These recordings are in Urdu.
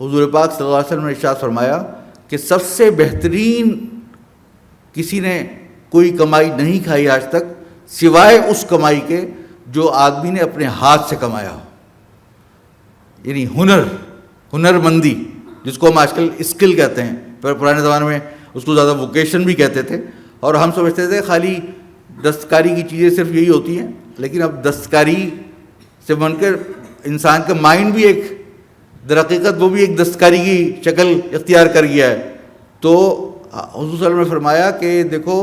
حضور پاک صلی اللہ علیہ وسلم نے ارشاد فرمایا کہ سب سے بہترین کسی نے کوئی کمائی نہیں کھائی آج تک سوائے اس کمائی کے جو آدمی نے اپنے ہاتھ سے کمایا ہو. یعنی ہنر مندی جس کو ہم آج کل اسکل کہتے ہیں، پر پرانے زمانے میں اس کو زیادہ ووکیشن بھی کہتے تھے، اور ہم سمجھتے تھے خالی دستکاری کی چیزیں صرف یہی ہوتی ہیں. لیکن اب دستکاری سے بن کر انسان کا مائنڈ بھی ایک درحقیقت وہ بھی ایک دستکاری کی شکل اختیار کر گیا ہے. تو حضور صلی اللہ علیہ وسلم نے فرمایا کہ دیکھو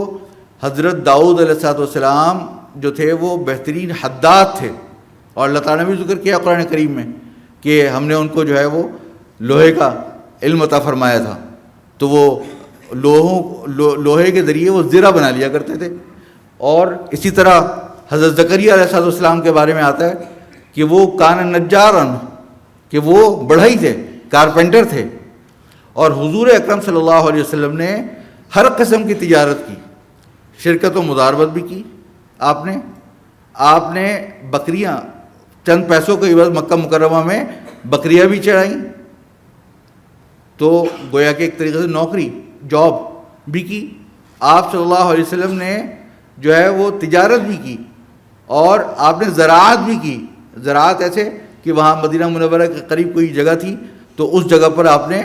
حضرت داؤد علیہ السلام جو تھے وہ بہترین حداد تھے، اور اللہ تعالیٰ نے بھی ذکر کیا قرآن کریم میں کہ ہم نے ان کو جو ہے وہ لوہے کا علم عطا فرمایا تھا، تو وہ لوہے کے ذریعے وہ زرہ بنا لیا کرتے تھے. اور اسی طرح حضرت زکریا علیہ السلام کے بارے میں آتا ہے کہ وہ کان نجارن، کہ وہ بڑھئی تھے، کارپینٹر تھے. اور حضور اکرم صلی اللہ علیہ وسلم نے ہر قسم کی تجارت کی، شرکت و مضاربت بھی کی. آپ نے بکریاں چند پیسوں کے عوض مکہ مکرمہ میں بکریاں بھی چڑھائیں، تو گویا کہ ایک طریقے سے نوکری جاب بھی کی. آپ صلی اللہ علیہ وسلم نے جو ہے وہ تجارت بھی کی، اور آپ نے زراعت بھی کی. زراعت ایسے کہ وہاں مدینہ منورہ کے قریب کوئی جگہ تھی تو اس جگہ پر آپ نے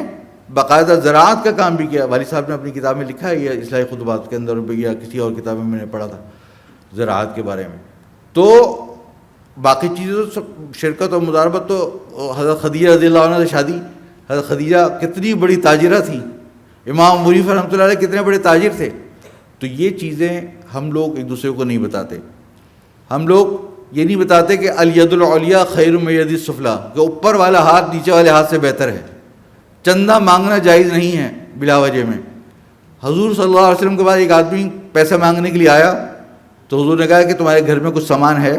باقاعدہ زراعت کا کام بھی کیا. والد صاحب نے اپنی کتاب میں لکھا ہے، یا اصلاحی خطبات کے اندر یا کسی اور کتاب میں نے پڑھا تھا زراعت کے بارے میں. تو باقی چیزیں تو سب شرکت اور مضاربت تو حضرت خدیجہ رضی اللہ عنہ سے شادی. حضرت خدیجہ کتنی بڑی تاجرہ تھی، امام ابو حنیفہ رحمۃ اللہ علیہ کتنے بڑے تاجر تھے. تو یہ چیزیں ہم لوگ ایک دوسرے کو نہیں بتاتے. ہم لوگ یہ نہیں بتاتے کہ الید العلیٰ خیر من الید السفلیٰ، کہ اوپر والا ہاتھ نیچے والے ہاتھ سے بہتر ہے. چندہ مانگنا جائز نہیں ہے بلا وجہ میں. حضور صلی اللہ علیہ وسلم کے بعد ایک آدمی پیسہ مانگنے کے لیے آیا تو حضور نے کہا کہ تمہارے گھر میں کچھ سامان ہے؟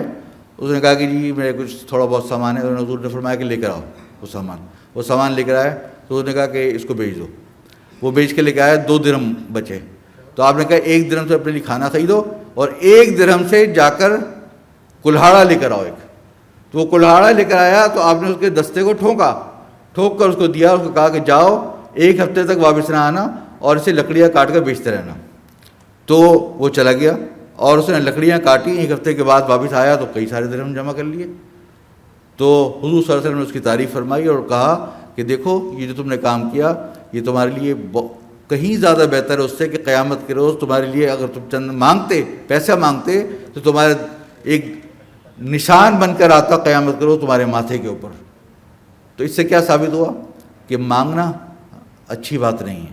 اس نے کہا کہ جی میرے کچھ تھوڑا بہت سامان ہے. حضور نے فرمایا کہ لے کر آؤ وہ سامان لے کر آیا. تو حضور نے کہا کہ اس کو بیچ دو. وہ بیچ کے لے کے آیا، 2 درہم بچے. تو آپ نے کہا 1 درہم سے اپنے لیے کھانا خریدو اور 1 درہم سے جا کر کلہاڑا لے کر آؤ ایک. تو وہ کلہاڑا لے کر آیا تو آپ نے اس کے دستے کو ٹھوک کر اس کو دیا. اس کو کہا کہ جاؤ 1 ہفتے تک واپس نہ آنا اور اسے لکڑیاں کاٹ کر بیچتے رہنا. تو وہ چلا گیا اور اس نے لکڑیاں کاٹی. 1 ہفتے کے بعد واپس آیا تو کئی سارے درہم جمع کر لیے. تو حضور صلی اللہ علیہ وسلم نے اس کی تعریف فرمائی اور کہا کہ دیکھو یہ جو تم نے کام کیا یہ تمہارے لیے کہیں زیادہ بہتر ہے اس سے کہ قیامت کے روز تمہارے لیے اگر تم چند پیسہ مانگتے تو تمہارے ایک نشان بن کر آتا قیامت کے روز تمہارے ماتھے کے اوپر. تو اس سے کیا ثابت ہوا کہ مانگنا اچھی بات نہیں ہے.